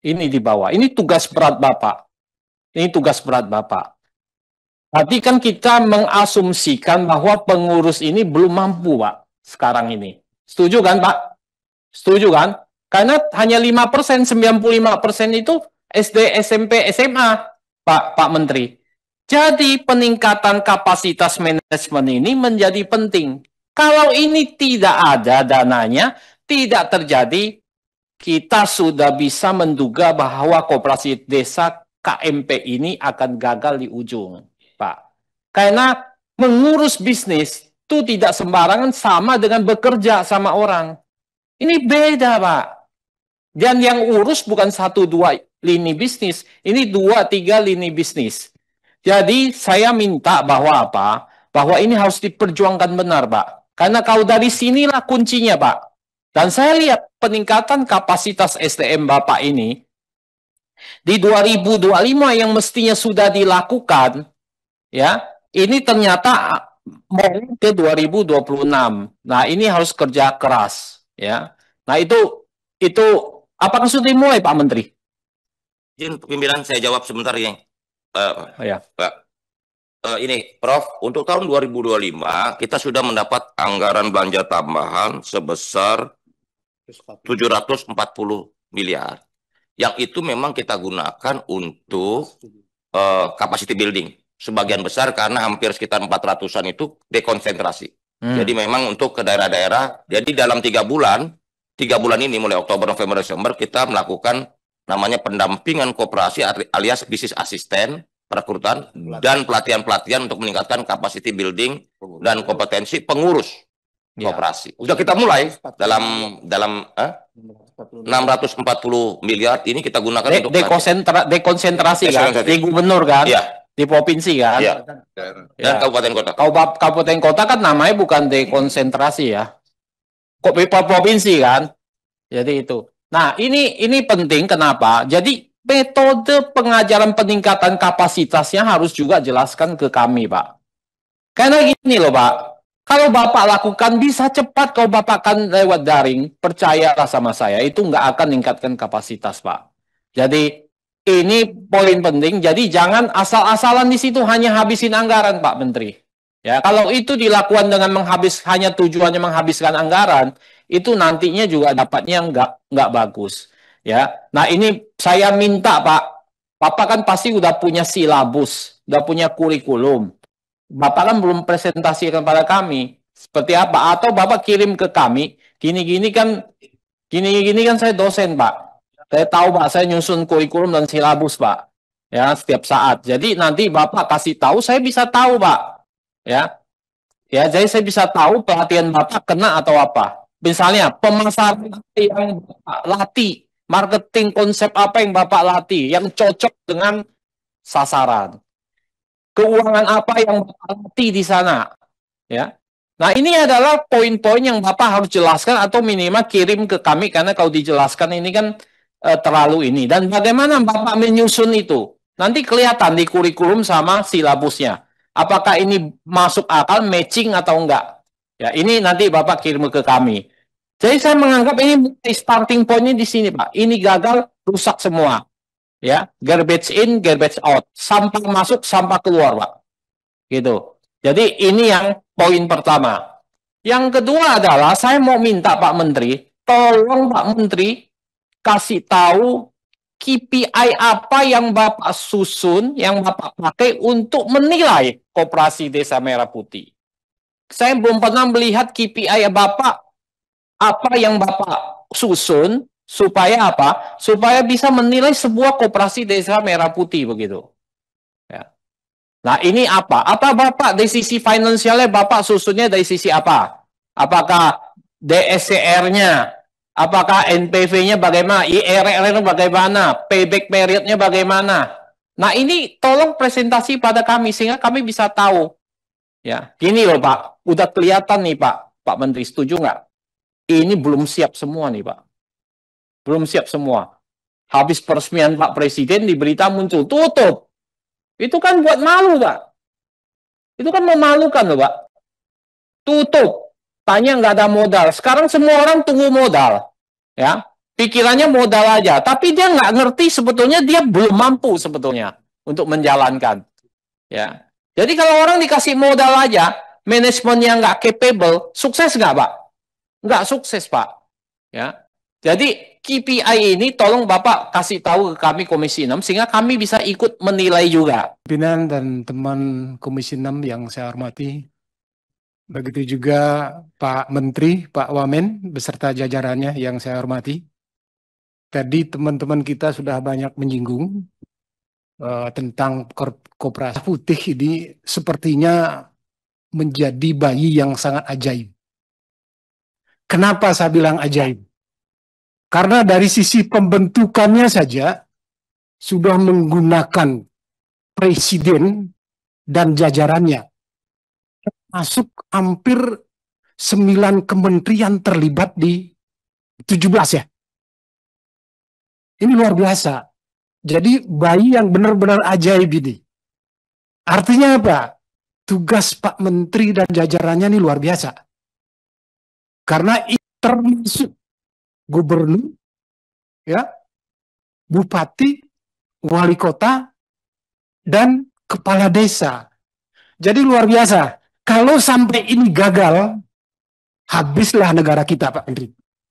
Ini di bawah. Ini tugas berat Bapak. Ini tugas berat Bapak. Tapi kan kita mengasumsikan bahwa pengurus ini belum mampu, Pak, sekarang ini. Setuju kan, Pak? Setuju kan? Karena hanya 5%, 95% itu SD, SMP, SMA, Pak Menteri. Jadi peningkatan kapasitas manajemen ini menjadi penting. Kalau ini tidak ada dananya, tidak terjadi, kita sudah bisa menduga bahwa koperasi desa KMP ini akan gagal di ujung, Pak. Karena mengurus bisnis itu tidak sembarangan sama dengan bekerja sama orang. Ini beda, Pak. Dan yang urus bukan 1-2 lini bisnis, ini 2-3 lini bisnis. Jadi saya minta bahwa apa? Bahwa ini harus diperjuangkan benar, Pak. Karena kalau dari sinilah kuncinya, Pak. Dan saya lihat peningkatan kapasitas SDM Bapak ini di 2025 yang mestinya sudah dilakukan, ya, ini ternyata mau ke 2026. Nah, ini harus kerja keras, ya. Nah, itu apakah sudah dimulai, Pak Menteri? Izin pimpinan saya jawab sebentar ya. Ya. Pak. Ini Prof, untuk tahun 2025 kita sudah mendapat anggaran belanja tambahan sebesar 740 miliar. Yang itu memang kita gunakan untuk capacity building. Sebagian besar karena hampir sekitar 400-an itu dekonsentrasi. Jadi memang untuk ke daerah-daerah, jadi dalam 3 bulan ini mulai Oktober, November, Desember kita melakukan namanya pendampingan koperasi alias bisnis asisten, perekrutan, dan pelatihan-pelatihan untuk meningkatkan capacity building dan kompetensi pengurus koperasi. Sudah kita mulai dalam 640 miliar ini kita gunakan untuk dekonsentrasi kan, di gubernur kan, di provinsi kan, dan kabupaten kota. Kabupaten kota kan namanya bukan dekonsentrasi ya, kok provinsi kan. Jadi itu. Nah ini penting kenapa? Jadi metode pengajaran peningkatan kapasitasnya harus juga jelaskan ke kami, Pak. Karena gini loh, Pak. Kalau Bapak lakukan bisa cepat, kalau Bapak kan lewat daring, percayalah sama saya, itu nggak akan meningkatkan kapasitas, Pak. Jadi ini poin penting. Jadi jangan asal-asalan di situ hanya habisin anggaran, Pak Menteri. Ya, kalau itu dilakukan dengan hanya tujuannya menghabiskan anggaran, itu nantinya juga dapatnya nggak bagus. Ya, nah ini saya minta Pak, Bapak kan pasti udah punya silabus, udah punya kurikulum. Bapak kan belum presentasikan pada kami seperti apa, atau Bapak kirim ke kami, gini-gini kan saya dosen, Pak. Saya tahu, Pak, saya nyusun kurikulum dan silabus, Pak. Ya, setiap saat. Jadi nanti Bapak kasih tahu, saya bisa tahu, Pak. Ya. Ya, jadi saya bisa tahu pelatihan Bapak kena atau apa. Misalnya, pemasaran yang Bapak latih, marketing konsep apa yang Bapak latih, yang cocok dengan sasaran. Keuangan apa yang Bapak latih di sana. Ya. Nah, ini adalah poin-poin yang Bapak harus jelaskan atau minimal kirim ke kami, karena kalau dijelaskan ini kan terlalu ini. Dan bagaimana Bapak menyusun itu? Nanti kelihatan di kurikulum sama silabusnya. Apakah ini masuk akal, matching atau enggak? Ya, ini nanti Bapak kirim ke kami. Jadi saya menganggap ini starting point-nya di sini, Pak. Ini gagal, rusak semua. Ya, garbage in, garbage out. Sampah masuk, sampah keluar, Pak. Gitu. Jadi ini yang poin pertama. Yang kedua adalah saya mau minta Pak Menteri, tolong Pak Menteri kasih tahu KPI apa yang Bapak susun, yang Bapak pakai untuk menilai Koperasi Desa Merah Putih. Saya belum pernah melihat KPI Bapak, apa yang Bapak susun, supaya apa? Supaya bisa menilai sebuah Koperasi Desa Merah Putih begitu. Ya. Nah ini apa? Apa Bapak dari sisi finansialnya Bapak susunnya dari sisi apa? Apakah DSCR-nya? Apakah NPV-nya bagaimana? IRR-nya bagaimana? Payback period-nya bagaimana? Nah ini tolong presentasi pada kami sehingga kami bisa tahu. Ya, gini loh Pak, udah kelihatan nih Pak Menteri, setuju nggak? Ini belum siap semua nih Pak. Belum siap semua. Habis peresmian Pak Presiden di berita muncul, tutup. Itu kan buat malu Pak. Itu kan memalukan loh Pak. Tutup. Tanya nggak ada modal. Sekarang semua orang tunggu modal. Ya, pikirannya modal aja, tapi dia nggak ngerti sebetulnya dia belum mampu sebetulnya untuk menjalankan. Ya, jadi kalau orang dikasih modal aja, manajemennya nggak capable, sukses nggak, Pak? Nggak sukses, Pak. Ya, jadi KPI ini tolong Bapak kasih tahu ke kami Komisi 6 sehingga kami bisa ikut menilai juga. Pimpinan dan teman Komisi 6 yang saya hormati, begitu juga Pak Menteri, Pak Wamen, beserta jajarannya yang saya hormati. Tadi teman-teman kita sudah banyak menyinggung tentang koperasi putih ini sepertinya menjadi bayi yang sangat ajaib. Kenapa saya bilang ajaib? Karena dari sisi pembentukannya saja sudah menggunakan presiden dan jajarannya. Masuk hampir 9 kementerian terlibat di 17 ya. Ini luar biasa. Jadi bayi yang benar-benar ajaib ini. Artinya apa? Tugas Pak Menteri dan jajarannya ini luar biasa. Karena termasuk gubernur, ya, bupati, wali kota, dan kepala desa. Jadi luar biasa. Kalau sampai ini gagal, habislah negara kita, Pak Menteri.